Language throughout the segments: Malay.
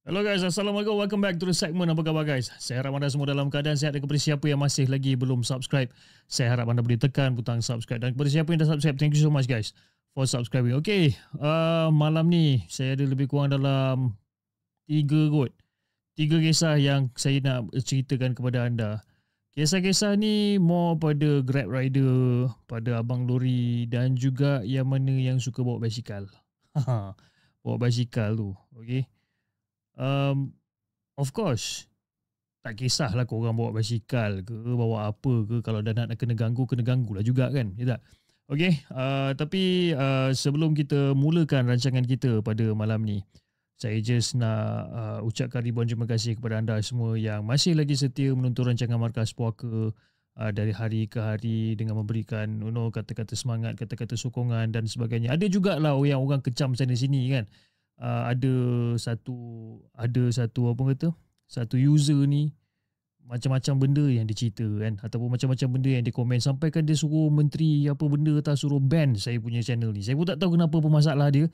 Hello guys, Assalamualaikum. Welcome back to the segment. Apa khabar guys? Saya harap anda semua dalam keadaan sihat, dan kepada siapa yang masih lagi belum subscribe, saya harap anda boleh tekan butang subscribe, dan kepada siapa yang dah subscribe, thank you so much guys for subscribing. Okay, malam ni saya ada lebih kurang dalam 3 kisah yang saya nak ceritakan kepada anda. Kisah-kisah ni more pada Grab rider, pada abang lori, dan juga yang mana yang suka bawa basikal. Bawa basikal tu, okay. Of course, tak kisahlah korang bawa basikal ke, bawa apa ke, kalau dah nak kena ganggu lah juga kan, ya tak? Okay, tapi sebelum kita mulakan rancangan kita pada malam ni, saya just nak ucapkan ribuan terima kasih kepada anda semua yang masih lagi setia menonton rancangan Markas Puaka dari hari ke hari dengan memberikan kata-kata semangat, kata-kata sokongan dan sebagainya. Ada jugalah yang orang kecam sana sini kan. Ada satu apa kata, satu user ni macam-macam benda yang dia cerita kan, ataupun macam-macam benda yang dia komen, sampai kan dia suruh menteri apa benda, tak suruh ban saya punya channel ni. Saya pun tak tahu kenapa apa masalah dia,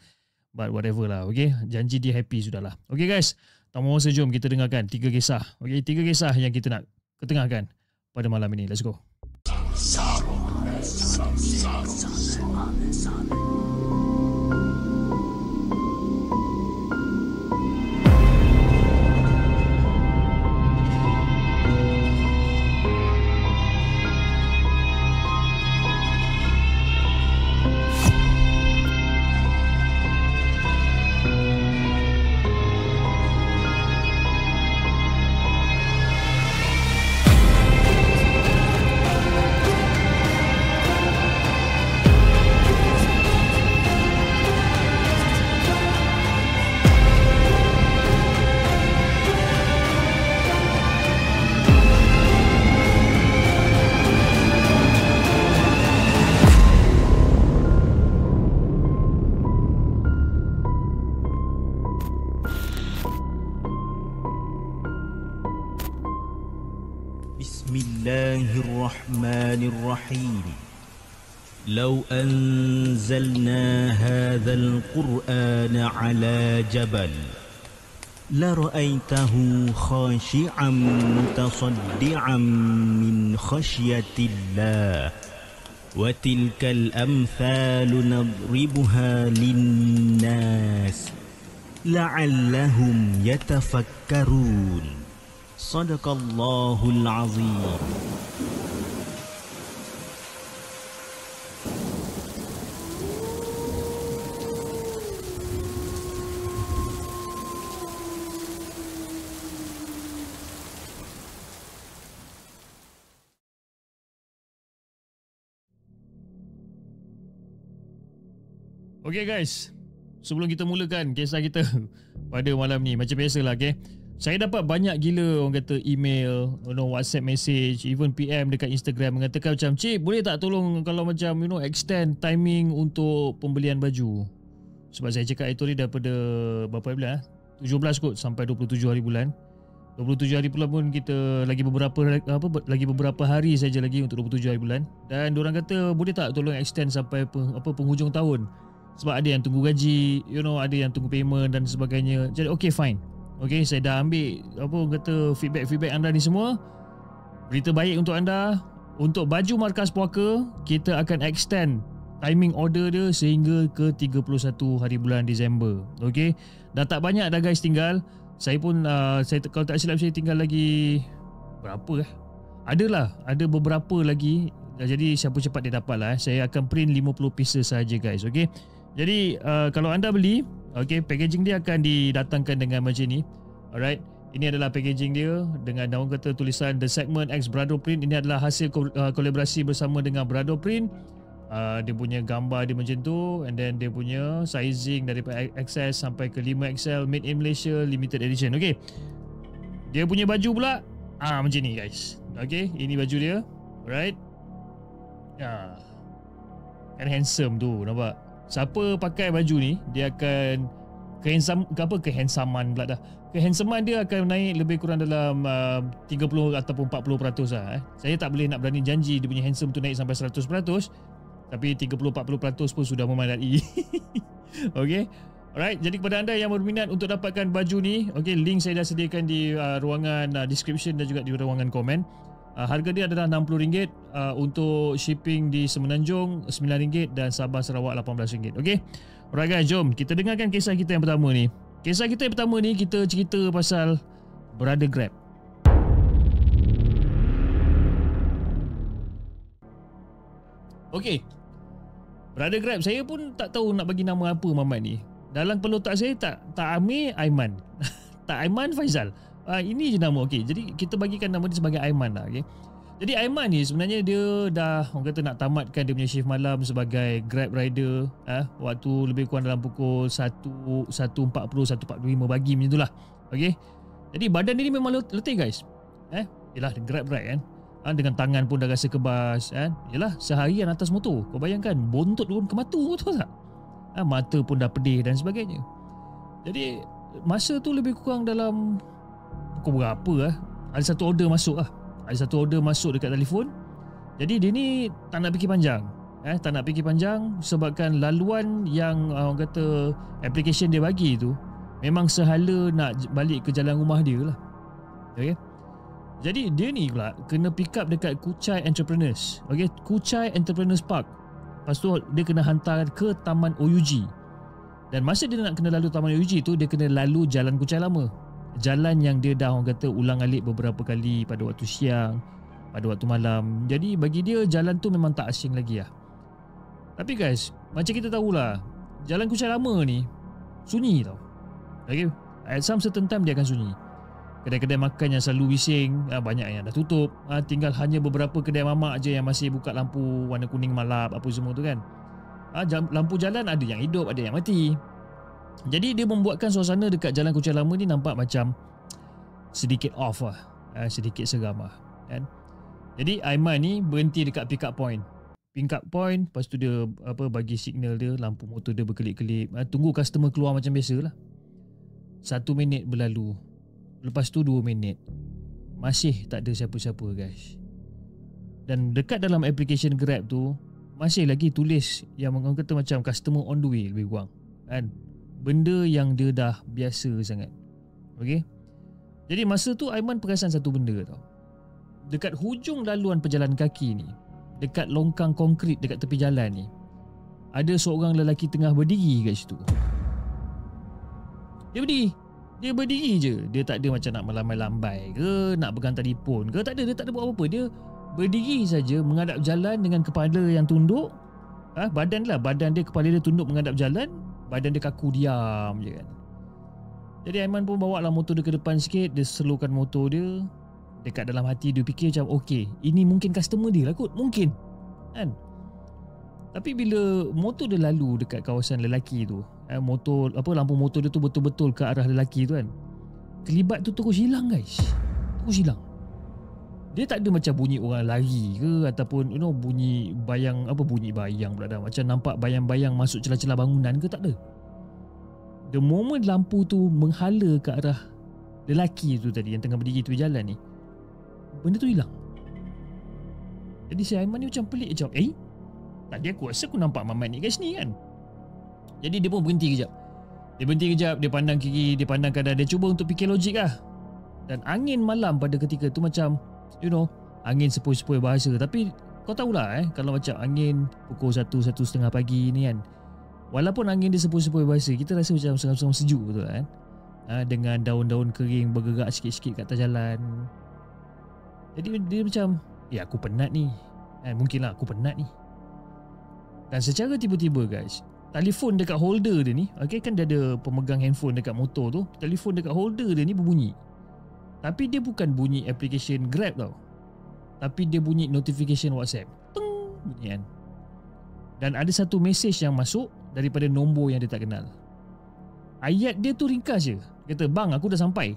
but whatever lah. Okay, janji dia happy sudahlah. Okay guys, tanpa masa jom kita dengarkan 3 kisah. Okay, 3 kisah yang kita nak ketengahkan pada malam ini. Let's go. Bismillahirrahmanirrahim. Lau anzalna hadzal Qur'ana 'ala jabal la ra'aitahu khashi'an mutasaddi'an min khashyatillah wa tilkal amthalu nadribuha lin-nas la'allahum yatafakkarun. Sadaqallahul azim. Okay guys, sebelum kita mulakan kisah kita pada malam ni, macam biasalah, okay, saya dapat banyak gila orang kata email, WhatsApp message, even PM dekat Instagram mengatakan macam, "Cik, boleh tak tolong kalau macam extend timing untuk pembelian baju?" Sebab saya cakap itu ni daripada berapa hari bulan? 17 kot sampai 27 hari bulan. 27 hari bulan pun kita lagi beberapa hari saja lagi untuk 27 hari bulan. Dan diorang kata, "Boleh tak tolong extend sampai penghujung tahun?" Sebab ada yang tunggu gaji, ada yang tunggu payment dan sebagainya. Jadi okay, fine. Okay, saya dah ambil feedback anda ni semua. Berita baik untuk anda, untuk baju Markas Puaka, kita akan extend timing order dia sehingga ke 31 hari bulan Disember. Okay, dah tak banyak dah guys tinggal. Saya pun kalau tak silap saya tinggal lagi berapa ada beberapa lagi. Jadi siapa cepat dia dapat lah. Saya akan print 50 pieces saja guys. Okay, jadi kalau anda beli, okay, packaging dia akan didatangkan dengan macam ni. Alright, ini adalah packaging dia dengan orang kata tulisan The Segment X Brado Print. Ini adalah hasil kolaborasi bersama dengan Brado Print. Dia punya gambar dia macam tu, and then dia punya sizing daripada XS sampai ke 5XL, made in Malaysia, limited edition. Okay, dia punya baju pula macam ni guys. Okay, ini baju dia. Alright, kan handsome tu, nampak? Siapa pakai baju ni, dia akan kehandsaman pula dah. Kehandsaman dia akan naik lebih kurang dalam 30 ataupun 40% lah. Saya tak boleh nak berani janji dia punya handsome tu naik sampai 100%, tapi 30-40% pun sudah memadai. Okay, Alright, jadi kepada anda yang berminat untuk dapatkan baju ni, okay, link saya dah sediakan di ruangan description dan juga di ruangan komen. Harga dia adalah RM60, untuk shipping di Semenanjung RM9 dan Sabah Sarawak RM18. Okay, alright guys, jom kita dengarkan kisah kita yang pertama ni. Kisah kita yang pertama ni kita cerita pasal Brother Grab. Okay, Brother Grab, saya pun tak tahu nak bagi nama apa Mamat ni. Dalam kepala otak saya tak Amir, Aiman. Tak Aiman, Faizal. Ini je nama. Okey, jadi kita bagikan nama dia sebagai Aiman lah. Okay. Jadi Aiman ni sebenarnya dia dah orang kata nak tamatkan dia punya shift malam sebagai Grab rider. Waktu lebih kurang dalam pukul 1.40, 1.45 pagi macam itulah. Okey. Jadi badan dia ni memang letih guys. Yelah Grab ride kan. Dengan tangan pun dah rasa kebas kan. Yelah seharian atas motor. Kau bayangkan bontot pun ke mata tu tak? Mata pun dah pedih dan sebagainya. Jadi masa tu lebih kurang dalam pukul berapa ada satu order masuk lah. Ada satu order masuk dekat telefon. Jadi dia ni tak nak fikir panjang. Tak nak fikir panjang sebabkan laluan yang orang kata application dia bagi tu memang sehala nak balik ke jalan rumah dia lah. Okay. Jadi dia ni pula kena pick up dekat Kuchai Entrepreneurs. Okay, Kuchai Entrepreneurs Park. Lepas tu dia kena hantar ke Taman OUG. Dan masa dia nak kena lalu Taman OUG tu, dia kena lalu Jalan Kuchai lama. Jalan yang dia dah orang kata ulang-alik beberapa kali pada waktu siang, pada waktu malam. Jadi bagi dia jalan tu memang tak asing lagi lah. Tapi guys, macam kita tahulah, Jalan Kuchai lama ni sunyi tau. Okay? At some certain time dia akan sunyi. Kedai-kedai makan yang selalu bising, banyak yang dah tutup. Tinggal hanya beberapa kedai mamak je yang masih buka lampu warna kuning malap apa semua tu kan. Lampu jalan ada yang hidup, ada yang mati. Jadi dia membuatkan suasana dekat Jalan Kuchai lama ni nampak macam sedikit off lah. Sedikit seram lah kan? Jadi Aiman ni berhenti dekat pick up point. Pick up point, lepas tu dia bagi signal dia, lampu motor dia berkelip-kelip. Tunggu customer keluar macam biasa lah. 1 minit berlalu. Lepas tu 2 minit. Masih tak ada siapa-siapa guys. Dan dekat dalam application Grab tu masih lagi tulis yang orang kata macam customer on the way lebih kurang kan. Benda yang dia dah biasa sangat. Okay. Jadi masa tu Aiman perasan satu benda tau. Dekat hujung laluan pejalan kaki ni, dekat longkang konkrit dekat tepi jalan ni, ada seorang lelaki tengah berdiri kat situ. Dia berdiri je. Dia tak ada macam nak melambai-lambai ke, nak pegang telefon ke, tak ada. Dia tak ada buat apa-apa. Dia berdiri saja menghadap jalan dengan kepala yang tunduk. Badan dia, kepala dia tunduk menghadap jalan, badan dia kaku diam je kan. Jadi Aiman pun bawa lah motor dia ke depan sikit. Dia slowkan motor dia. Dekat dalam hati dia fikir macam, okey, ini mungkin customer dia lah kot. Mungkin kan. Tapi bila motor dia lalu dekat kawasan lelaki tu, lampu motor dia tu betul-betul ke arah lelaki tu kan, kelibat tu terus hilang guys. Terus hilang. Dia tak ada macam bunyi orang lari ke ataupun bunyi bayang pula dah, macam nampak bayang-bayang masuk celah-celah bangunan ke, tak ada. The moment lampu tu menghala ke arah lelaki tu tadi yang tengah berdiri tepi jalan ni, benda tu hilang. Jadi si Aiman ni macam pelik macam, tadi aku rasa aku nampak Mamat ni kat sini kan. Jadi dia pun berhenti kejap. Dia pandang kiri, dia pandang kanan. Dia cuba untuk fikir logik lah. Dan angin malam pada ketika tu macam, angin sepoi-sepoi bahasa. Tapi kau tahulah kalau macam angin pukul 1:30 pagi ni kan, walaupun angin dia sepoi-sepoi bahasa, kita rasa macam seram-seram sejuk betul kan. Dengan daun-daun kering bergerak sikit-sikit kat atas jalan. Jadi dia macam, aku penat ni. Mungkinlah aku penat ni. Dan secara tiba-tiba guys, telefon dekat holder dia ni, kan dia ada pemegang handphone dekat motor tu, telefon dekat holder dia ni berbunyi. Tapi dia bukan bunyi application Grab tau, tapi dia bunyi notification WhatsApp. Teng, bunyi kan. Dan ada satu mesej yang masuk daripada nombor yang dia tak kenal. Ayat dia tu ringkas je. Dia kata, "Bang, aku dah sampai."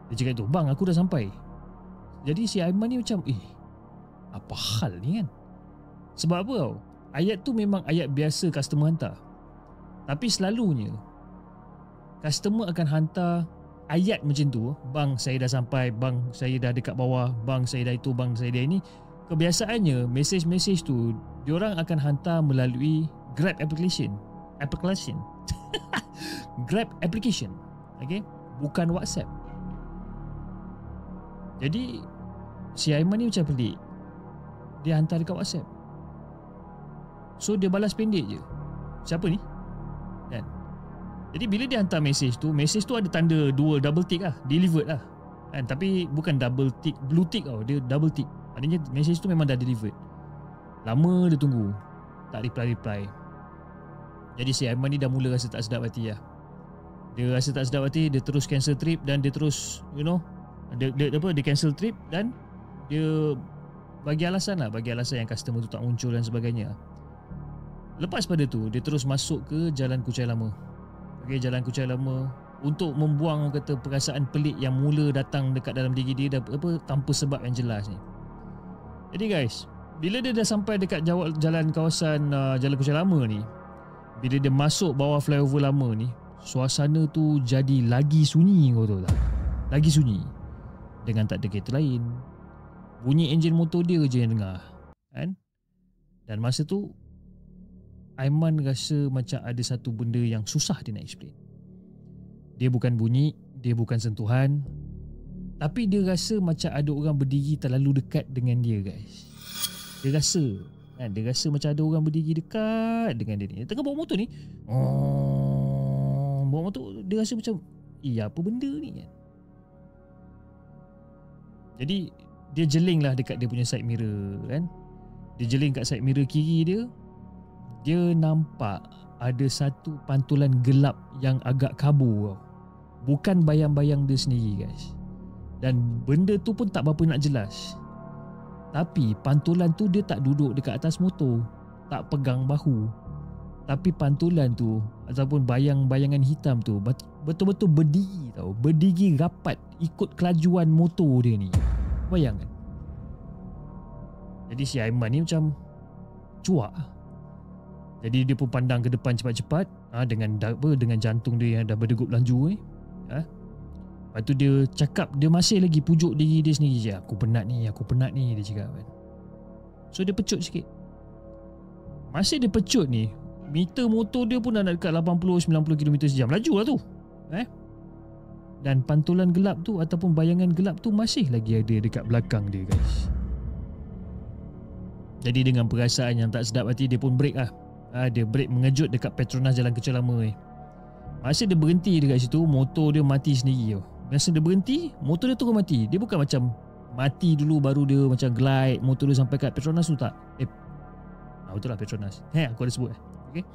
Dia cakap tu, "Bang, aku dah sampai." Jadi si Aiman ni macam, apa hal ni kan? Sebab apa tau? Ayat tu memang ayat biasa customer hantar. Tapi selalunya customer akan hantar ayat macam tu, "Bang, saya dah sampai. Bang, saya dah dekat bawah. Bang, saya dah itu. Bang, saya dah ini." Kebiasaannya mesej-mesej tu diorang akan hantar melalui Grab application. application. Grab application. Okay, bukan WhatsApp. Jadi si Aiman ni macam pelik. Dia hantar dekat WhatsApp. So dia balas pendek je. Siapa ni? Kan? Jadi bila dia hantar message tu ada tanda double tick lah, delivered lah. Kan? Tapi bukan double tick, blue tick tau, dia double tick. Maknanya message tu memang dah delivered. Lama dia tunggu, tak reply. Jadi si Aiman ni dah mula rasa tak sedap hati lah. Dia rasa tak sedap hati, dia terus cancel trip dan dia terus dia cancel trip dan dia bagi alasan yang customer tu tak muncul dan sebagainya. Lepas pada tu dia terus masuk ke Jalan Kuchai Lama. Okay, Jalan Kuchai Lama untuk membuang kata perasaan pelik yang mula datang dekat dalam diri dia tanpa sebab yang jelas ni. Jadi guys, bila dia dah sampai dekat jalan kawasan Jalan Kuchai Lama ni, bila dia masuk bawah flyover lama ni, suasana tu jadi lagi sunyi, kau tahu tak? Lagi sunyi. Dengan tak ada kereta lain. Bunyi enjin motor dia je yang dengar. Kan? Dan masa tu Aiman rasa macam ada satu benda yang susah dia nak explain. Dia bukan bunyi, dia bukan sentuhan, tapi dia rasa macam ada orang berdiri terlalu dekat dengan dia, guys. Dia rasa, kan? Dia rasa macam ada orang berdiri dekat dengan dia ni. Dia tengah bawa motor ni. Bawa motor, dia rasa macam, apa benda ni, kan? Jadi dia jeling lah dekat dia punya side mirror, kan? Dia jeling kat side mirror kiri dia. Dia nampak ada satu pantulan gelap yang agak kabur. Bukan bayang-bayang dia sendiri, guys. Dan benda tu pun tak berapa nak jelas. Tapi pantulan tu dia tak duduk dekat atas motor, tak pegang bahu. Tapi pantulan tu ataupun bayang-bayangan hitam tu betul-betul berdiri tau. Berdiri rapat ikut kelajuan motor dia ni. Bayangkan. Jadi si Aiman ni macam cuak. Jadi dia pun pandang ke depan cepat-cepat dengan jantung dia yang dah berdegup lanju ni. Lepas tu dia cakap, dia masih lagi pujuk diri dia sendiri je. Aku penat ni, dia cakap kan. So dia pecut sikit. Masih dia pecut ni, meter motor dia pun dah nak dekat 80-90 km sejam. Laju lah tu. Dan pantulan gelap tu ataupun bayangan gelap tu masih lagi ada dekat belakang dia, guys. Jadi dengan perasaan yang tak sedap hati, dia pun break lah. Dia break mengejut dekat Petronas Jalan Kuchai Lama ni. Masa dia berhenti dekat situ, motor dia mati sendiri tau. Masa dia berhenti, motor dia terus mati. Dia bukan macam mati dulu baru dia macam glide motor dia sampai kat Petronas tu, tak. Betul lah Petronas. Aku ada sebut. Okay?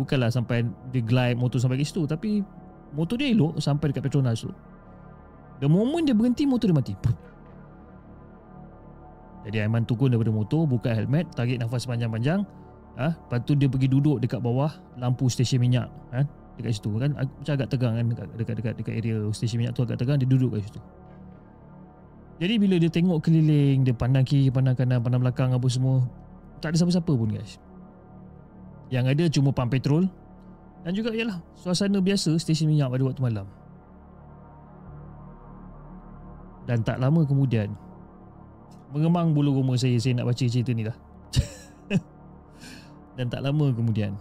Bukanlah sampai dia glide motor sampai ke situ, tapi motor dia elok sampai dekat Petronas tu. The moment dia berhenti, motor dia mati. Jadi Aiman turun daripada motor, buka helmet, tarik nafas panjang-panjang. Lepas tu dia pergi duduk dekat bawah lampu stesen minyak, dekat situ kan, macam agak tegang kan, dekat area stesen minyak tu agak tegang. Dia duduk kat situ. Jadi bila dia tengok keliling, dia pandang kiri, pandang kanan, pandang belakang apa semua, tak ada siapa-siapa pun, guys. Yang ada cuma pam petrol dan juga ialah suasana biasa stesen minyak pada waktu malam. Dan tak lama kemudian, mengemang bulu roma saya nak baca cerita ni lah. Dan tak lama kemudian,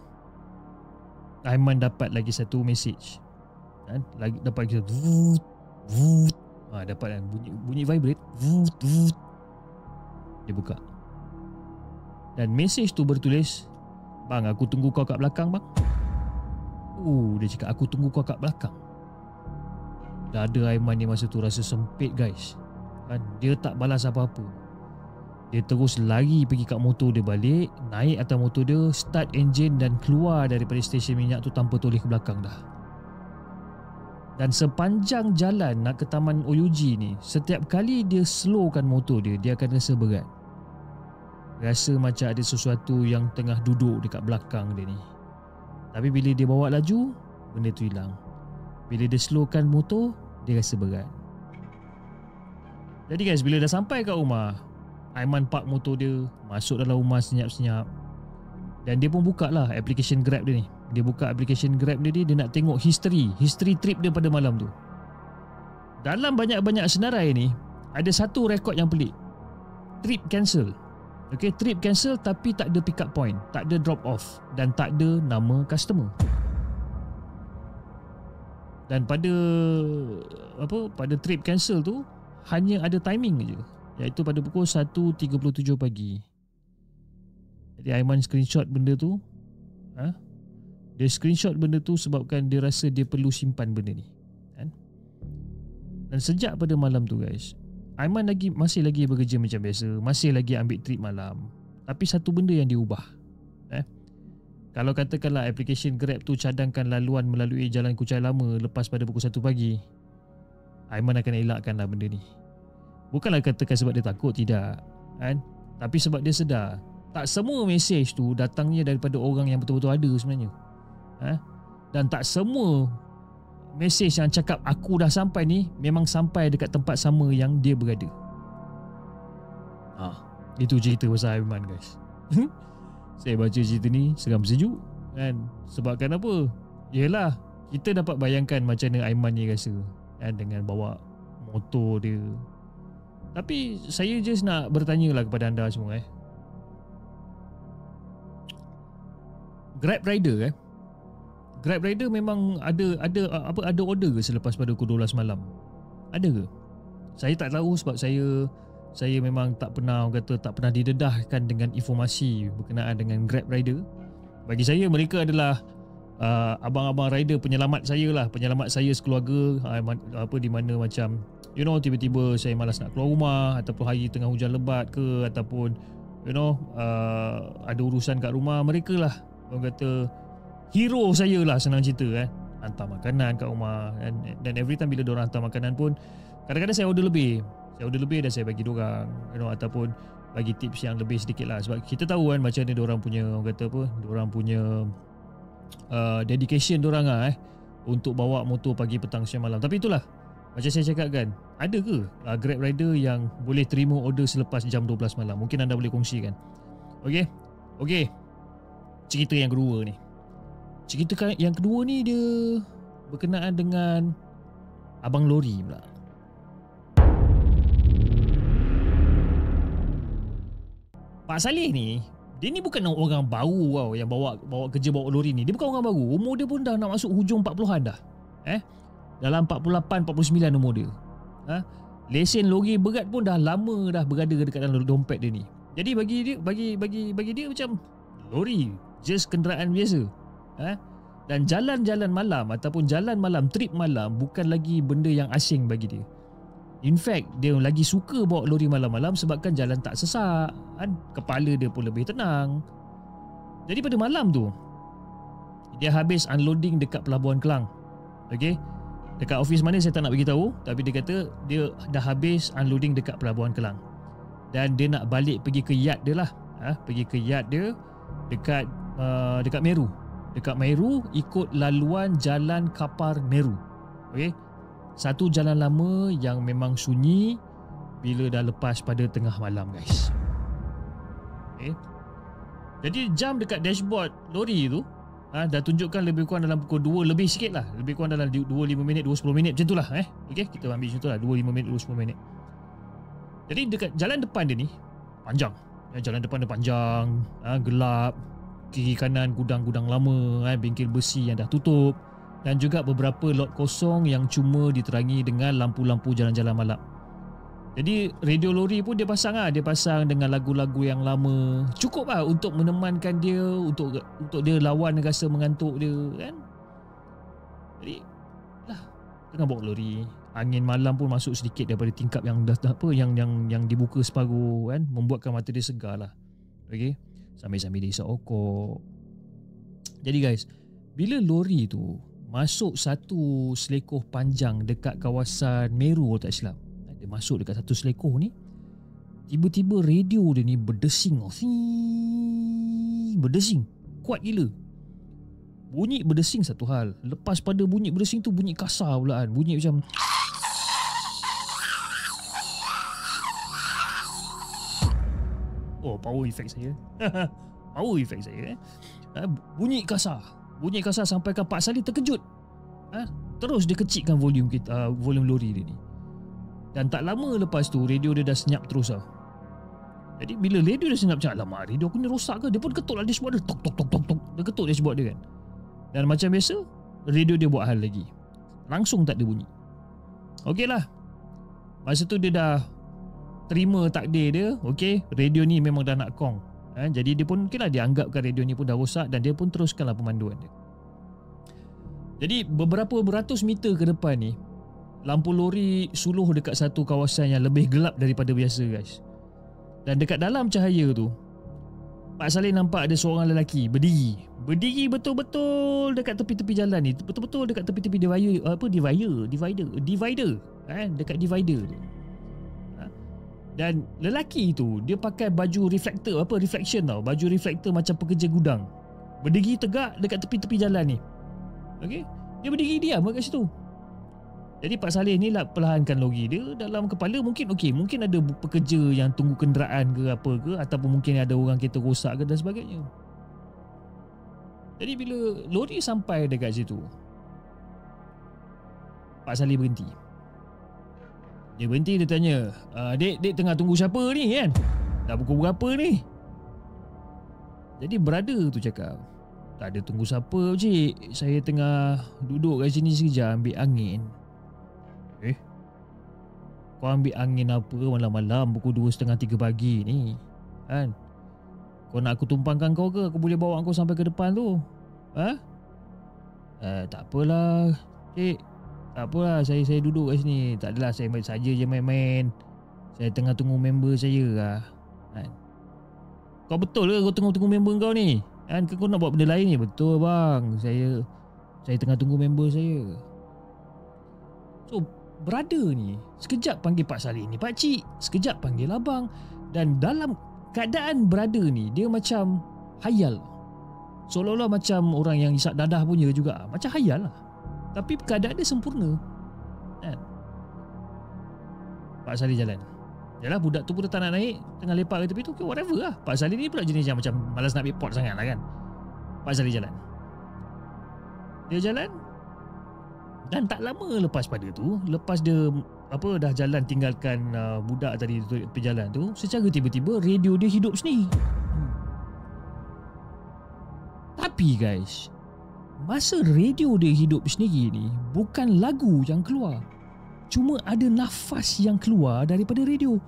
Aiman dapat lagi satu message. Dapat lagi satu dapat kan, bunyi vibrate. Dia buka. Dan message tu bertulis, "Bang, aku tunggu kau kat belakang, bang." Dia cakap, "Aku tunggu kau kat belakang." Dada Aiman ni masa tu rasa sempit, guys. Dia tak balas apa-apa. Dia terus lari pergi kat motor dia balik, naik atas motor dia, start enjin dan keluar daripada stesen minyak tu tanpa toleh ke belakang dah. Dan sepanjang jalan nak ke Taman OUG ni, setiap kali dia slowkan motor dia, dia akan rasa berat. Rasa macam ada sesuatu yang tengah duduk dekat belakang dia ni. Tapi bila dia bawa laju, benda tu hilang. Bila dia slowkan motor, dia rasa berat. Jadi guys, bila dah sampai kat rumah, Aiman park motor dia, masuk dalam rumah senyap-senyap. Dan dia pun buka lah application Grab dia ni. Dia buka application Grab dia nak tengok history trip dia pada malam tu. Dalam banyak-banyak senarai ni, ada satu rekod yang pelik. Trip cancel. Okay, trip cancel tapi tak ada pick up point, tak ada drop off dan tak ada nama customer. Dan pada trip cancel tu hanya ada timing je, iaitu pada pukul 1.37 pagi. Jadi Aiman screenshot benda tu. Dia screenshot benda tu sebabkan dia rasa dia perlu simpan benda ni, kan? Dan sejak pada malam tu guys, Aiman masih lagi bekerja macam biasa, masih lagi ambil trip malam. Tapi satu benda yang dia ubah. Kalau katakanlah aplikesen Grab tu cadangkan laluan melalui jalan Kuchai Lama lepas pada pukul 1 pagi, Aiman akan elakkanlah benda ni. Bukanlah katakan sebab dia takut, tidak, kan? Tapi sebab dia sedar tak semua mesej tu datangnya daripada orang yang betul-betul ada sebenarnya. Dan tak semua mesej yang cakap aku dah sampai ni memang sampai dekat tempat sama yang dia berada. Itu cerita pasal Aiman guys. Saya baca cerita ni seram sejuk, kan? Sebabkan apa? Yelah, kita dapat bayangkan macam mana Aiman ni rasa, kan, dengan bawa motor dia. Tapi saya just nak bertanya lah kepada anda semua, Grab rider, Grab rider memang ada order ke selepas pada pukul 12 malam? Ada ke? Saya tak tahu sebab saya memang tak pernah didedahkan dengan informasi berkenaan dengan Grab rider. Bagi saya mereka adalah abang-abang rider penyelamat saya sekeluarga, di mana macam tiba-tiba saya malas nak keluar rumah ataupun hari tengah hujan lebat ke, ataupun ada urusan kat rumah, mereka lah orang kata hero saya lah, senang cerita, hantar makanan kat rumah, dan every time bila diorang hantar makanan pun kadang-kadang saya order lebih dan saya bagi diorang, ataupun bagi tips yang lebih sedikit lah, sebab kita tahu kan macam mana diorang punya, orang kata apa, diorang punya dedication diorang untuk bawa motor pagi, petang, siang, malam. Tapi itulah, macam saya cakap kan, ada ke Grab rider yang boleh terima order selepas jam 12 malam? Mungkin anda boleh kongsikan. Okey. Cerita yang kedua ni. Cerita yang kedua ni dia berkenaan dengan abang lori pula. Pak Saleh ni, dia ni bukan orang baru yang bawa kerja bawa lori ni. Dia bukan orang baru. Umur dia pun dah nak masuk hujung 40-an dah. Dalam 48, 49 umur dia. Lesen lori berat pun dah lama dah berada dekat dalam dompet dia ni. Jadi bagi dia macam lori just kenderaan biasa. Dan jalan-jalan malam ataupun jalan malam, trip malam bukan lagi benda yang asing bagi dia. In fact, dia lagi suka bawa lori malam-malam sebabkan jalan tak sesak, kepala dia pun lebih tenang. Jadi pada malam tu dia habis unloading dekat Pelabuhan Kelang. Okey. Dekat office mana saya tak nak bagi tahu, tapi dia kata dia dah habis unloading dekat Pelabuhan Kelang. Dan dia nak balik pergi ke yard dia lah. Pergi ke yard dia dekat Meru. Dekat Meru ikut laluan Jalan Kapar Meru. Okey. Satu jalan lama yang memang sunyi bila dah lepas pada tengah malam guys. Okay. Jadi jam dekat dashboard lori tu dah tunjukkan lebih kurang dalam pukul 2 lebih sikit lah. Lebih kurang dalam 2.5 minit, 2.10 minit macam tu lah. Okay, kita ambil macam tu lah, 2.5 minit, 2.10 minit. Jadi dekat jalan depan dia ni panjang. Jalan depan dia panjang, gelap. Kiri kanan gudang-gudang lama, bengkel besi yang dah tutup. Dan juga beberapa lot kosong yang cuma diterangi dengan lampu-lampu jalan-jalan malam. Jadi radio lori pun dia pasang dia pasang dengan lagu-lagu yang lama. Cukup lah untuk menemankan dia, untuk dia lawan rasa mengantuk dia, kan. Jadi lah, tengah bawa lori, angin malam pun masuk sedikit daripada tingkap yang dah yang dibuka separuh, kan, membuatkan mata dia segar lah. Okey, sambil-sambil dia isap okok. Jadi guys, bila lori tu masuk satu selekoh panjang dekat kawasan Meru, tak silap, dia masuk dekat satu selekoh ni, tiba-tiba radio dia ni berdesing. Berdesing kuat gila. Bunyi berdesing satu hal, lepas pada bunyi berdesing tu bunyi kasar pula kan. Bunyi macam power effect saya. Power effect saya. Bunyi kasar sampaikan Pak Saleh terkejut. Terus dia kecilkan volume volume lori dia ni. Dan tak lama lepas tu radio dia dah senyap terus . Jadi bila radio dia senyap macam, alamak radio aku ni rosak ke? Dia pun ketuk lah dashboard dia. Tok tok tok tok tok. Dia ketuk dashboard dia kan. Dan macam biasa, radio dia buat hal lagi. Langsung tak ada bunyi. Okey lah. Masa tu dia dah terima takdir dia. Okey, radio ni memang dah nak kong. Jadi dia pun okey lah, dia anggapkan radio ni pun dah rosak dan dia pun teruskanlah pemanduan dia. Jadi beberapa beratus meter ke depan ni, lampu lori suluh dekat satu kawasan yang lebih gelap daripada biasa guys. Dan dekat dalam cahaya tu, Pak Saleh nampak ada seorang lelaki berdiri. Berdiri betul-betul dekat tepi-tepi jalan ni. Betul-betul dekat tepi-tepi divider. Dekat divider tu. Dan lelaki tu dia pakai baju reflection tau. Baju reflektor macam pekerja gudang. Berdiri tegak dekat tepi-tepi jalan ni. Okey. Dia berdiri diam kat situ. Jadi Pak Saleh ni lah perlahankan lori dia. Dalam kepala mungkin ada pekerja yang tunggu kenderaan ke apa ke, ataupun mungkin ada orang kereta rosak ke dan sebagainya. Jadi bila lori sampai dekat situ, Pak Saleh berhenti. Dia berhenti, dia tanya, Dek tengah tunggu siapa ni kan? Dah pukul berapa ni? Jadi brother tu cakap, tak ada tunggu siapa cik. Saya tengah duduk kat sini sekejap ambil angin. Kau ambil angin apa malam-malam pukul 2:30 3 pagi ni kan? Kau nak aku tumpangkan kau ke? Aku boleh bawa kau sampai ke depan tu. Tak apalah cik. Tak apalah, saya duduk kat sini. Tak adalah, saya saja je main-main. Saya tengah tunggu member saya lah kan? Kau betul ke kau tengah tunggu member kau ni kan? Kau nak buat benda lain ni? Betul bang, saya tengah tunggu member saya. So brother ni sekejap panggil Pak Saleh ni pakcik, sekejap panggil abang. Dan dalam keadaan brother ni, dia macam hayal, seolah-olah macam orang yang isap dadah punya juga. Macam hayal lah, tapi keadaan dia sempurna kan? Pak Saleh jalan. Yalah, budak tu pun tak nak naik, tengah lepak kat tepi tu. Okay, whatever lah. Pak Saleh ni pula jenis yang macam malas nak ambil pot sangat lah kan. Pak Saleh jalan. Dia jalan. Dan tak lama lepas pada tu, lepas dia dah jalan tinggalkan budak tadi tu tepi jalan tu, secara tiba-tiba radio dia hidup sendiri. Tapi guys, masa radio dia hidup sendiri ni, bukan lagu yang keluar, cuma ada nafas yang keluar daripada radio.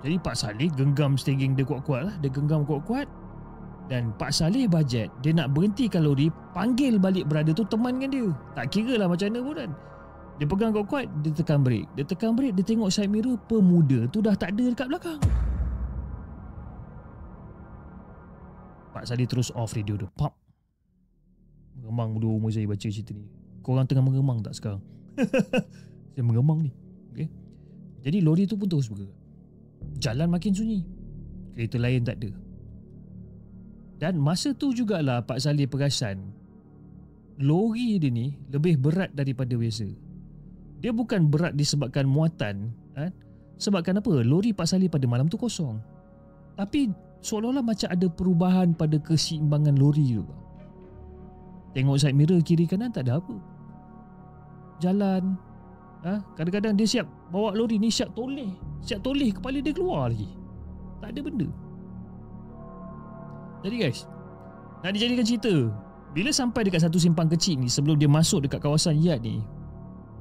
Jadi Pak Saleh genggam steering dia kuat-kuat lah. Dia genggam kuat-kuat. Dan Pak Saleh bajet, dia nak berhentikan lori, panggil balik brother tu temankan dia. Tak kira lah macam mana pun kan. Dia pegang kuat-kuat, dia tekan brake. Dia tengok side mirror, pemuda tu dah tak ada dekat belakang. Pak Saleh terus off radio dia. Pop. Mengemang bodoh umur saya baca cerita ni. Korang tengah mengemang tak sekarang? Saya mengemang ni. Okay. Jadi lori tu pun terus bergerak. Jalan makin sunyi. Kereta lain tak ada. Dan masa tu jugalah Pak Saleh perasan lori dia ni lebih berat daripada biasa. Dia bukan berat disebabkan muatan kan? Sebabkan apa? Lori Pak Saleh pada malam tu kosong. Tapi seolah-olah macam ada perubahan pada keseimbangan lori tu. Tengok side mirror kiri kanan tak ada apa. Jalan. Kadang-kadang dia siap bawa lori ni, siap toleh kepala dia keluar lagi. Tak ada benda. Jadi guys, nak dijadikan cerita, bila sampai dekat satu simpang kecil ni, sebelum dia masuk dekat kawasan yard ni,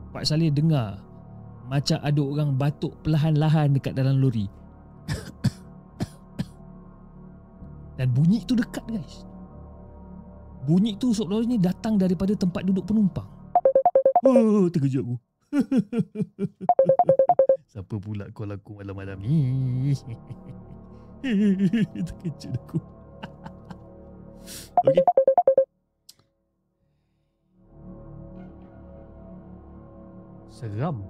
Pak Saleh dengar macam ada orang batuk perlahan-lahan dekat dalam lori. Dan bunyi tu dekat guys. Bunyi tu seolah-olah datang daripada tempat duduk penumpang. Oh, terkejut aku. Siapa pula call aku malam-malam ni? Terkejut aku. Okey. Seram.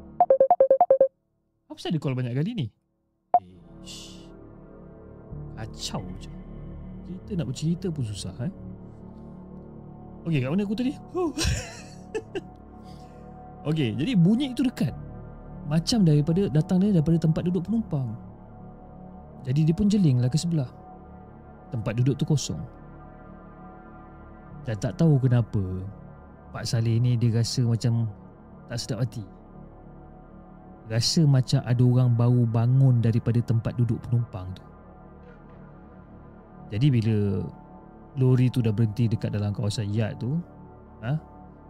Apa saya call banyak kali ni? Kacau je. Kita nak bercerita pun susah Okey, kat mana aku tadi? Okey, jadi bunyi itu dekat. Macam datang daripada tempat duduk penumpang. Jadi dia pun jelinglah ke sebelah. Tempat duduk tu kosong. Dan tak tahu kenapa Pak Saleh ni dia rasa macam tak sedap hati. Rasa macam ada orang baru bangun daripada tempat duduk penumpang tu. Jadi bila lori tu dah berhenti dekat dalam kawasan yard tu,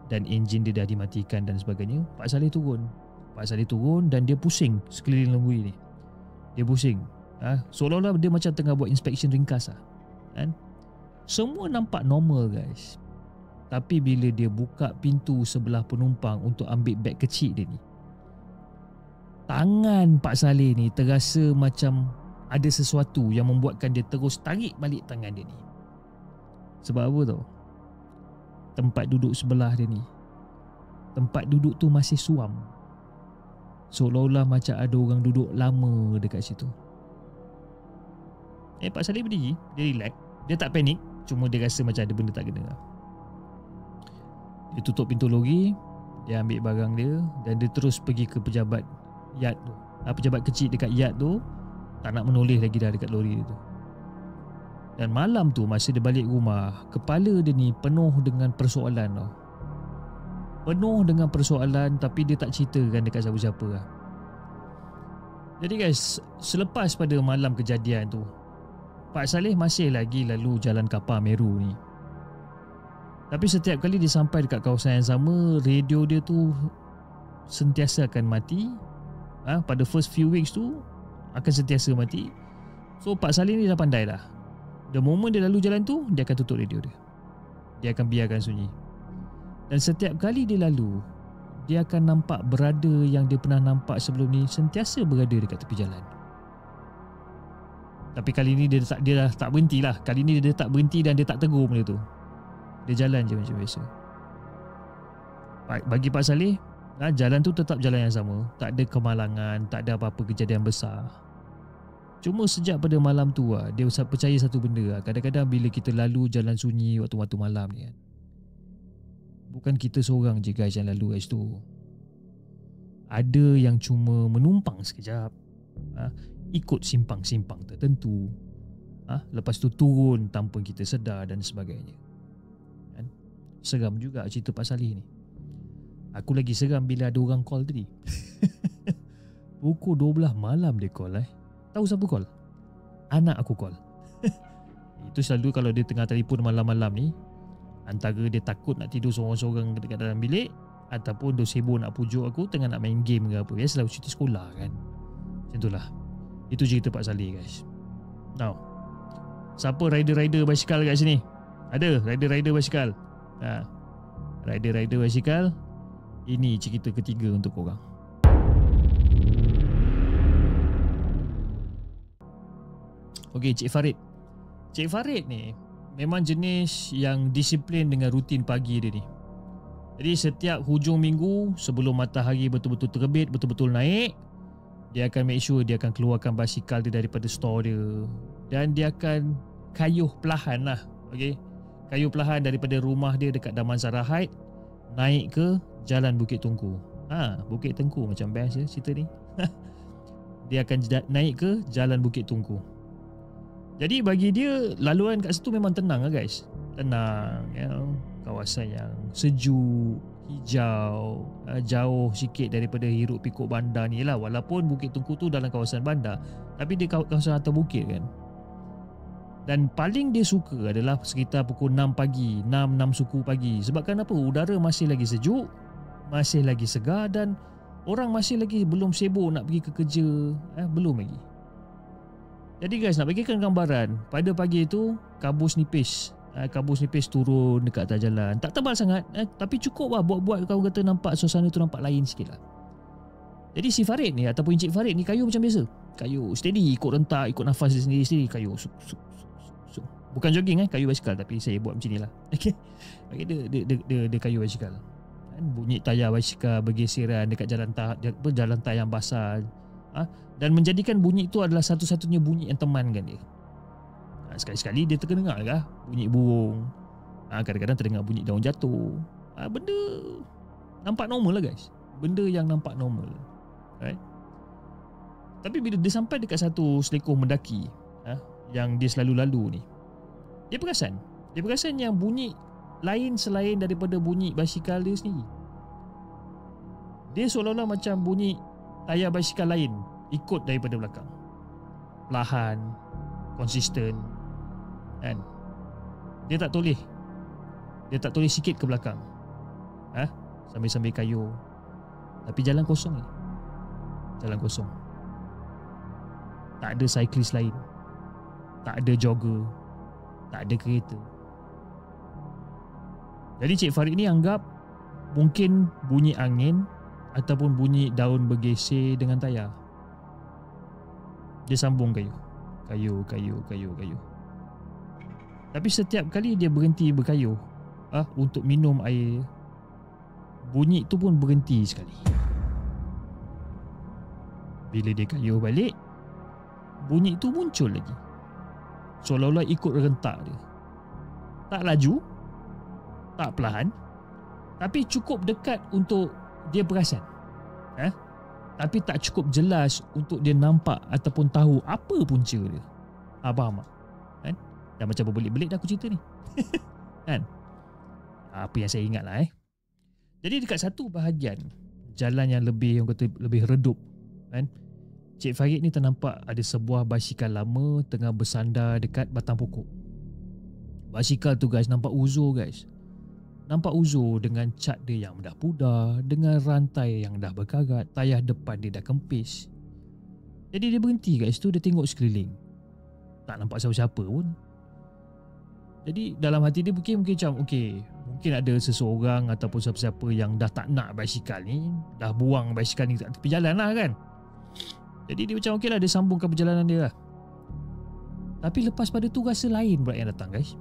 dan enjin dia dah dimatikan dan sebagainya, Pak Saleh turun. Pak Saleh turun dan dia pusing sekeliling lori ni. Dia pusing. Seolah-olah dia macam tengah buat inspection ringkas lah. Kan? Semua nampak normal guys. Tapi bila dia buka pintu sebelah penumpang untuk ambil beg kecil dia ni, tangan Pak Saleh ni terasa macam ada sesuatu yang membuatkan dia terus tarik balik tangan dia ni. Sebab apa tau? Tempat duduk sebelah dia ni, tempat duduk tu masih suam. Seolah-olah macam ada orang duduk lama dekat situ. Pak Saleh berdiri, dia relax. Dia tak panik, cuma dia rasa macam ada benda tak kena. Dia tutup pintu lori, dia ambil barang dia dan dia terus pergi ke pejabat yard tu. Pejabat kecil dekat yard tu tak nak menoleh lagi dah dekat lori dia tu. Dan malam tu masa dia balik rumah, kepala dia ni penuh dengan persoalan tau. Penuh dengan persoalan tapi dia tak ceritakan dekat siapa-siapa lah. Jadi guys, selepas pada malam kejadian tu, Pak Saleh masih lagi lalu jalan kapal Meru ni. Tapi setiap kali dia sampai dekat kawasan yang sama, radio dia tu sentiasa akan mati. Pada first few weeks tu akan sentiasa mati. So Pak Saleh ni dah pandai dah. The moment dia lalu jalan tu, dia akan tutup radio dia. Dia akan biarkan sunyi. Dan setiap kali dia lalu, dia akan nampak berada yang dia pernah nampak sebelum ni sentiasa berada dekat tepi jalan. Tapi kali ni dia dah tak berhenti lah. Kali ni dia tak berhenti dan dia tak tegur benda tu. Dia jalan je macam biasa. Bagi Pak Saleh, jalan tu tetap jalan yang sama. Tak ada kemalangan, tak ada apa-apa kejadian besar. Cuma sejak pada malam tu dia percaya satu benda. Kadang-kadang bila kita lalu jalan sunyi waktu-waktu malam ni kan, bukan kita seorang je guys yang lalu guys tu. Ada yang cuma menumpang sekejap, ikut simpang-simpang tertentu, lepas tu turun tanpa kita sedar dan sebagainya. Kan? Seram juga cerita Pak Saleh ni. Aku lagi seram bila ada orang call tadi. Pukul 12 malam dia call. Tahu siapa call? Anak aku call. Itu selalu kalau dia tengah telefon malam-malam ni, antara dia takut nak tidur seorang-seorang dekat dalam bilik, ataupun dia sibuk nak pujuk aku tengah nak main game ke apa. Biasalah cuti sekolah kan. Macam itulah. Itu cerita Pak Saleh guys. Now, siapa rider-rider basikal kat sini? Ada rider-rider basikal? Rider-rider basikal. Ini cerita ketiga untuk korang. Okey, Cik Farid. Cik Farid ni memang jenis yang disiplin dengan rutin pagi dia ni. Jadi setiap hujung minggu sebelum matahari betul-betul terbit, betul-betul naik, dia akan make sure dia akan keluarkan basikal dia daripada store dia. Dan dia akan kayuh perlahan lah. Okay? Kayuh perlahan daripada rumah dia dekat Damansara Heights naik ke Jalan Bukit Tungku. Bukit Tengku macam best cerita ni. Dia akan naik ke Jalan Bukit Tungku. Jadi bagi dia laluan kat situ memang tenang lah guys. Tenang, kawasan yang sejuk, hijau, jauh sikit daripada hiruk pikuk bandar ni lah. Walaupun Bukit Tungku tu dalam kawasan bandar, tapi dia kawasan atas bukit kan. Dan paling dia suka adalah sekitar pukul 6 pagi, 6 suku pagi. Sebab kenapa? Udara masih lagi sejuk, masih lagi segar dan orang masih lagi belum sibuk nak pergi ke kerja. Belum lagi. Jadi guys, nak bagikan gambaran, pada pagi itu kabus nipis turun dekat atas jalan. Tak tebal sangat, tapi cukup lah buat kau kata nampak suasana tu nampak lain sikit lah. Jadi si Farid ni ataupun Encik Farid ni kayu macam biasa. Kayu steady, ikut rentak, ikut nafas dia sendiri-sendiri. Kayu bukan jogging kayu basikal, tapi saya buat macam ni lah. Okay, dia kayu basikal. Bunyi tayar basikal bergeseran dekat jalan tar yang basah. Dan menjadikan bunyi itu adalah satu-satunya bunyi yang temankan dia. Sekali-sekali dia terdengar kah bunyi burung, kadang-kadang terdengar bunyi daun jatuh. Benda nampak normal lah guys. Benda yang nampak normal, right? Tapi bila dia sampai dekat satu selekoh mendaki yang dia selalu lalu ni, dia perasan yang bunyi lain selain daripada bunyi basikal dia sendiri. Dia seolah-olah macam bunyi tayar basikal lain ikut daripada belakang. Perlahan, konsisten, kan? Dia tak toleh. Dia tak toleh sikit ke belakang. Sambil-sambil kayuh. Tapi jalan kosong ni. Jalan kosong. Tak ada cyclist lain. Tak ada jogger. Tak ada kereta. Jadi Cik Farid ni anggap mungkin bunyi angin ataupun bunyi daun bergeser dengan tayar. Dia sambung kayuh. Kayuh. Tapi setiap kali dia berhenti berkayuh untuk minum air, bunyi tu pun berhenti sekali. Bila dia kayuh balik, bunyi tu muncul lagi. Seolah-olah ikut rentak dia. Tak laju, tak perlahan, tapi cukup dekat untuk dia perasan. Tapi tak cukup jelas untuk dia nampak ataupun tahu apa punca dia. Faham tak? Kan? Dah macam berbelit-belit dah aku cerita ni. Kan? Apa yang saya ingat lah. Jadi dekat satu bahagian jalan yang lebih, orang kata lebih redup, kan, Cik Farid ni ternampak ada sebuah basikal lama tengah bersandar dekat batang pokok. Basikal tu guys nampak uzur guys. Nampak uzur dengan cat dia yang dah pudar, dengan rantai yang dah berkarat, tayar depan dia dah kempis. Jadi dia berhenti kat situ, dia tengok sekeliling. Tak nampak siapa-siapa pun. Jadi dalam hati dia mungkin macam mungkin ada seseorang ataupun siapa-siapa yang dah tak nak basikal ni, dah buang basikal ni kat tepi jalan lah kan. Jadi dia macam lah, dia sambungkan perjalanan dia lah. Tapi lepas pada tu rasa lain pula yang datang guys.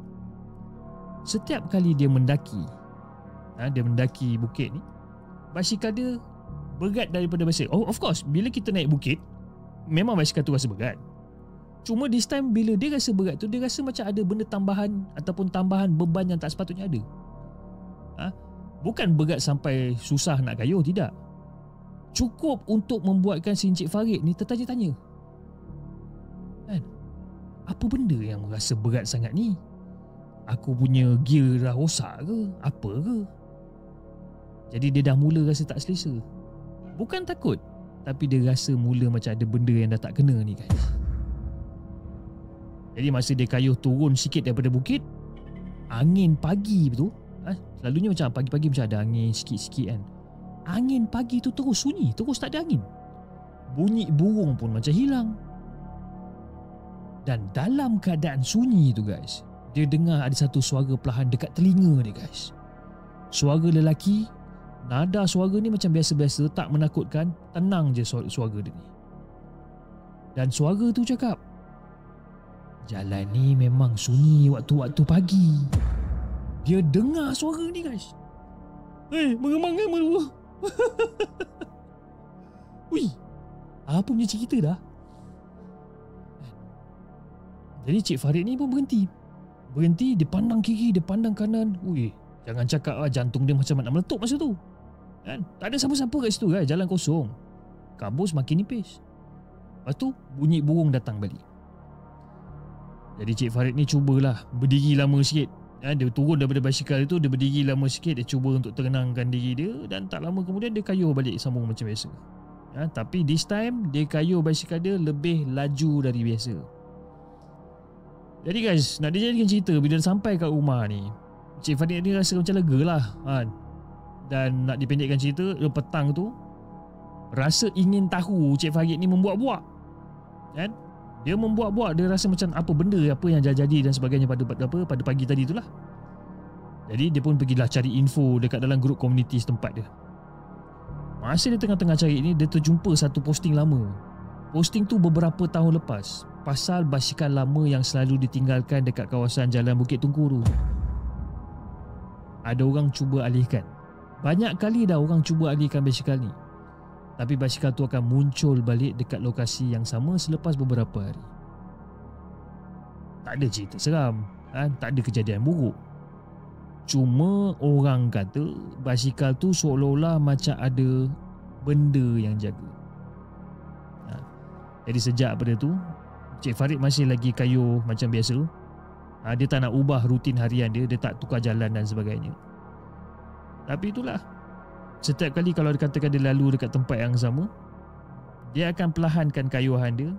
Setiap kali dia mendaki bukit ni, basikal dia berat daripada basikal. Oh, of course, bila kita naik bukit memang basikal tu rasa berat. Cuma this time bila dia rasa berat tu, dia rasa macam ada benda tambahan ataupun tambahan beban yang tak sepatutnya ada. Bukan berat sampai susah nak kayuh, tidak. Cukup untuk membuatkan si Encik Farid ni tertanya-tanya. Kan? Apa benda yang rasa berat sangat ni? Aku punya gear dah rosak ke? Apa ke? Jadi dia dah mula rasa tak selesa. Bukan takut, tapi dia rasa mula macam ada benda yang dah tak kena ni guys. Jadi masa dia kayuh turun sikit daripada bukit, angin pagi tu, selalunya macam pagi-pagi macam ada angin sikit-sikit kan. Angin pagi tu terus sunyi, terus tak ada angin. Bunyi burung pun macam hilang. Dan dalam keadaan sunyi tu guys, dia dengar ada satu suara perlahan dekat telinga dia guys. Suara lelaki, nada suara ni macam biasa-biasa, tak menakutkan, tenang je suara dia ni. Dan suara tu cakap, jalan ni memang sunyi waktu-waktu pagi. Dia dengar suara ni guys. Mengemang-gemang dulu. Wih, apa punya cerita dah. Jadi Cik Farid ni pun berhenti, dia pandang kiri, dia pandang kanan. Ui, jangan cakap jantung dia macam nak meletup masa tu. Kan? Tak ada siapa-siapa kat situ guys, jalan kosong. Kabut semakin nipis. Lepas tu bunyi burung datang balik. Jadi Cik Farid ni cubalah berdiri lama sikit. Dia turun daripada basikal itu, dia berdiri lama sikit, dia cuba untuk tenangkan diri dia, dan tak lama kemudian dia kayuh balik sambung macam biasa. Tapi this time dia kayuh basikal dia lebih laju dari biasa. Jadi guys, nak dijadikan cerita, bila dia sampai kat rumah ni, Cik Farid ni rasa macam lega lah. Dan nak dipendekkan cerita, petang tu rasa ingin tahu Cik Farid ni membuat-buat. Kan? Dia membuat-buat, dia rasa macam apa benda apa yang jadi dan sebagainya pada pagi tadi itulah. Jadi dia pun pergilah cari info dekat dalam grup komuniti setempat dia. Masa dia tengah-tengah cari ni, dia terjumpa satu posting lama. Posting tu beberapa tahun lepas, pasal basikal lama yang selalu ditinggalkan dekat kawasan Jalan Bukit Tungku tu. Ada orang cuba alihkan. Banyak kali dah orang cuba alihkan basikal ni. Tapi basikal tu akan muncul balik dekat lokasi yang sama selepas beberapa hari. Tak ada cerita seram, tak ada kejadian buruk. Cuma orang kata basikal tu seolah-olah macam ada benda yang jaga. Jadi sejak pada tu, Cik Farid masih lagi kayuh macam biasa. Dia tak nak ubah rutin harian dia, dia tak tukar jalan dan sebagainya. Tapi itulah, setiap kali kalau dikatakan dia lalu dekat tempat yang sama, dia akan perlahankan kayuhan dia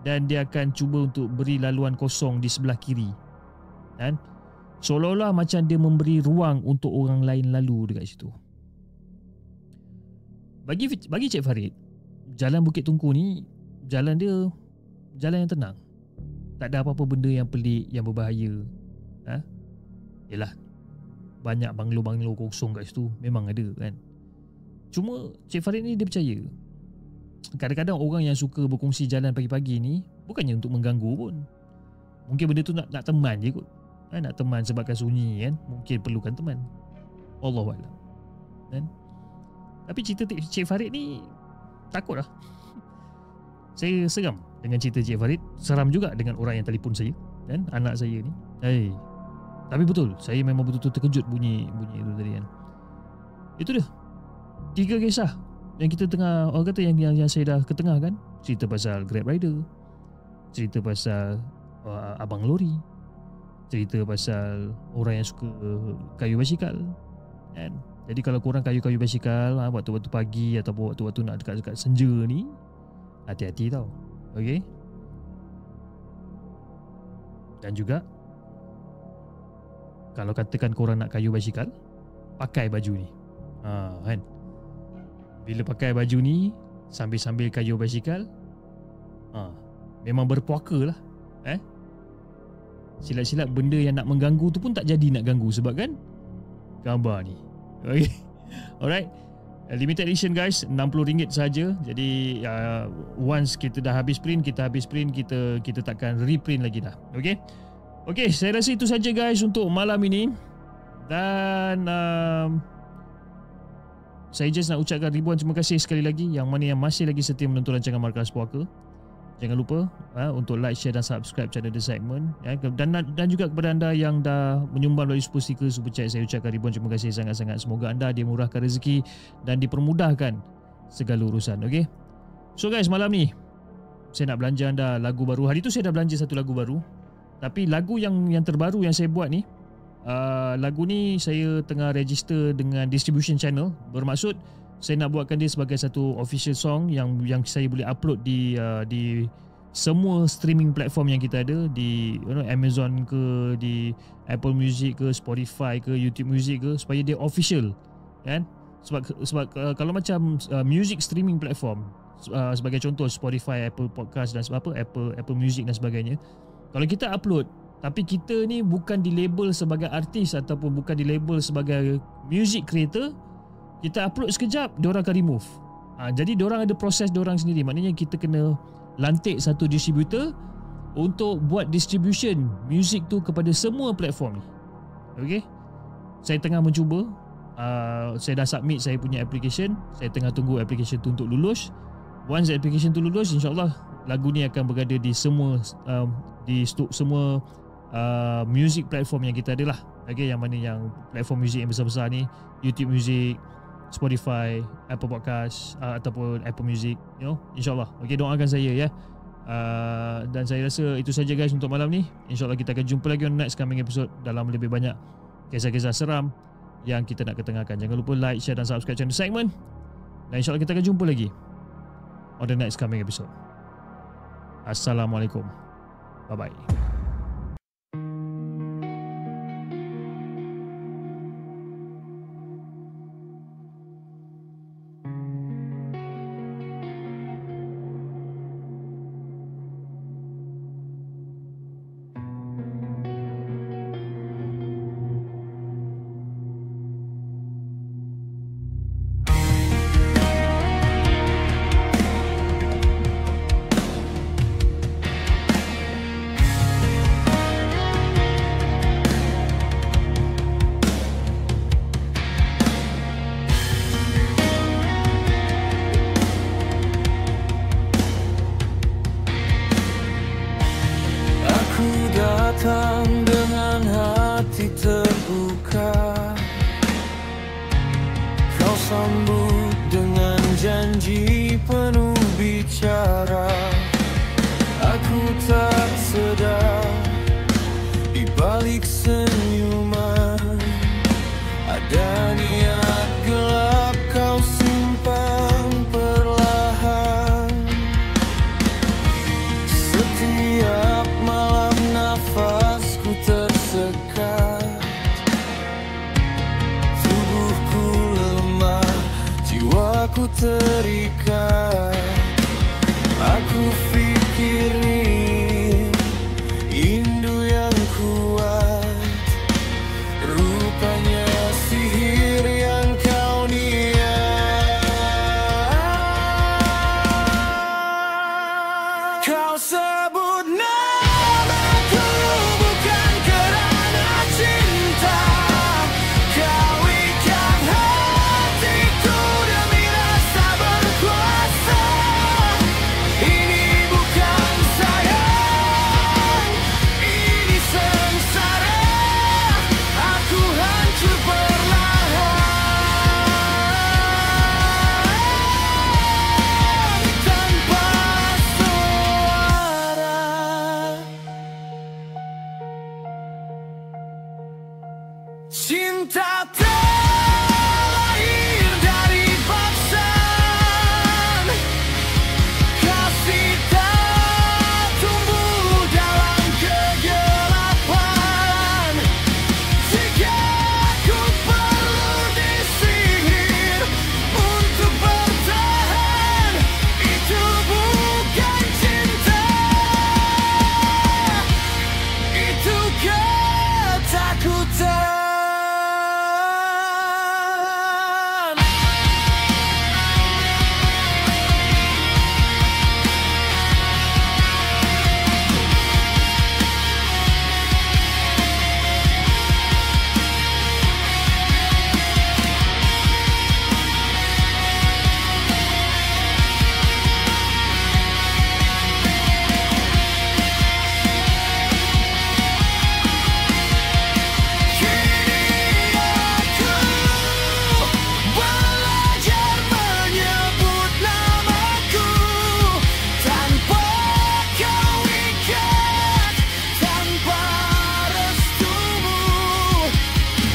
dan dia akan cuba untuk beri laluan kosong di sebelah kiri. Kan? Seolah-olah macam dia memberi ruang untuk orang lain lalu dekat situ. Bagi Cik Farid, jalan Bukit Tungku ni jalan dia jalan yang tenang. Tak ada apa-apa benda yang pelik, yang berbahaya. Yelah, banyak banglo-banglo kosong kat situ, memang ada kan. Cuma Cik Farid ni dia percaya, kadang-kadang orang yang suka berkongsi jalan pagi-pagi ni bukannya untuk mengganggu pun. Mungkin benda tu nak teman je kot. Nak teman sebabkan sunyi kan. Mungkin perlukan teman. Allahuakbar. Kan? Tapi cerita Cik Farid ni takut lah. Saya seram dengan cerita Cik Farid. Seram juga dengan orang yang telefon saya kan, anak saya ni. Tapi betul, saya memang betul-betul terkejut bunyi itu tadi kan. Itu dia 3 kisah yang kita tengah, orang kata yang saya dah ketengahkan. Cerita pasal Grab Rider, cerita pasal abang lori, cerita pasal orang yang suka kayu basikal kan. Jadi kalau korang kayu-kayu basikal waktu-waktu pagi ataupun waktu-waktu nak dekat-dekat senja ni, hati-hati tau. Okey. Dan juga kalau katakan korang nak kayu basikal, pakai baju ni. Kan. Bila pakai baju ni sambil-sambil kayu basikal, memang berpuaka lah. Silat-silat benda yang nak mengganggu tu pun tak jadi nak ganggu sebab kan gambar ni. Okay. Alright. Limited edition guys, RM60 saja. Jadi once kita dah habis print, kita takkan reprint lagi dah. Okay, saya rasa itu saja guys untuk malam ini. Dan saya just nak ucapkan ribuan terima kasih sekali lagi yang mana yang masih lagi setia menonton rancangan Markas Puaka. Jangan lupa untuk like, share dan subscribe channel The Segment. Dan juga kepada anda yang dah menyumbang melalui super sticker, super chat, saya ucapkan ribuan terima kasih sangat-sangat. Semoga anda dimurahkan rezeki dan dipermudahkan segala urusan. Okay? So guys, malam ni saya nak belanja anda lagu baru. Hari tu saya dah belanja satu lagu baru. Tapi lagu yang terbaru yang saya buat ni, lagu ni saya tengah register dengan distribution channel. Bermaksud saya nak buatkan dia sebagai satu official song yang saya boleh upload di semua streaming platform yang kita ada, di Amazon ke, di Apple Music ke, Spotify ke, YouTube Music ke, supaya dia official kan. Sebab kalau macam music streaming platform sebagai contoh Spotify, Apple Podcast dan Apple Music dan sebagainya, kalau kita upload tapi kita ni bukan di label sebagai artis ataupun bukan di label sebagai music creator, kita upload sekejap, diorang akan remove. Jadi diorang ada proses diorang sendiri. Maknanya kita kena lantik satu distributor untuk buat distribution music tu kepada semua platform ni. Okay, saya tengah mencuba. Saya dah submit saya punya application. Saya tengah tunggu application tu untuk lulus. Once application tu lulus, insyaAllah lagu ni akan berada di semua semua music platform yang kita ada lah. Okay, yang mana yang platform music yang besar-besar ni, YouTube Music, Spotify, Apple Podcast ataupun Apple Music, insyaAllah. Okay, doakan saya ya. Dan saya rasa itu saja guys untuk malam ni. InsyaAllah kita akan jumpa lagi on next coming episode dalam lebih banyak kisah-kisah seram yang kita nak ketengahkan. Jangan lupa like, share dan subscribe channel Segment. Dan insyaAllah kita akan jumpa lagi on the next coming episode. Assalamualaikum. Bye-bye. balik senyuman ada niat gelap kau simpan perlahan. Setiap malam nafasku tersekat, tubuhku lemah, jiwaku terikat. Aku pikirin rindu yang kuat, rupanya sihir yang kau niat. Kau sebut namaku bukan kerana cinta, kau ikat hatiku demi rasa berkuasa. Ini bukan sayang, ini sengsara. Aku hancur perlahan tanpa suara. Cinta terlahir dari paksaan, kasih tak tumbuh dalam kegelapan. Jika ku perlu disihir untuk bertahan, itu bukan cinta, itu ketakutan. Belajar menyebut namaku tanpa kau ikat, tanpa restumu.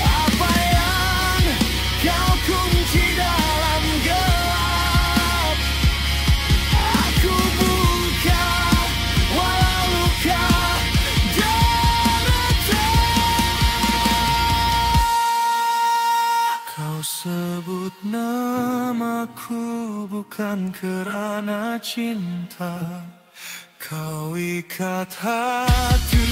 Apa yang kau kunci dalam gelap, aku buka walau luka derita. Kau sebut namaku bukan kerana cinta, kau ikat hati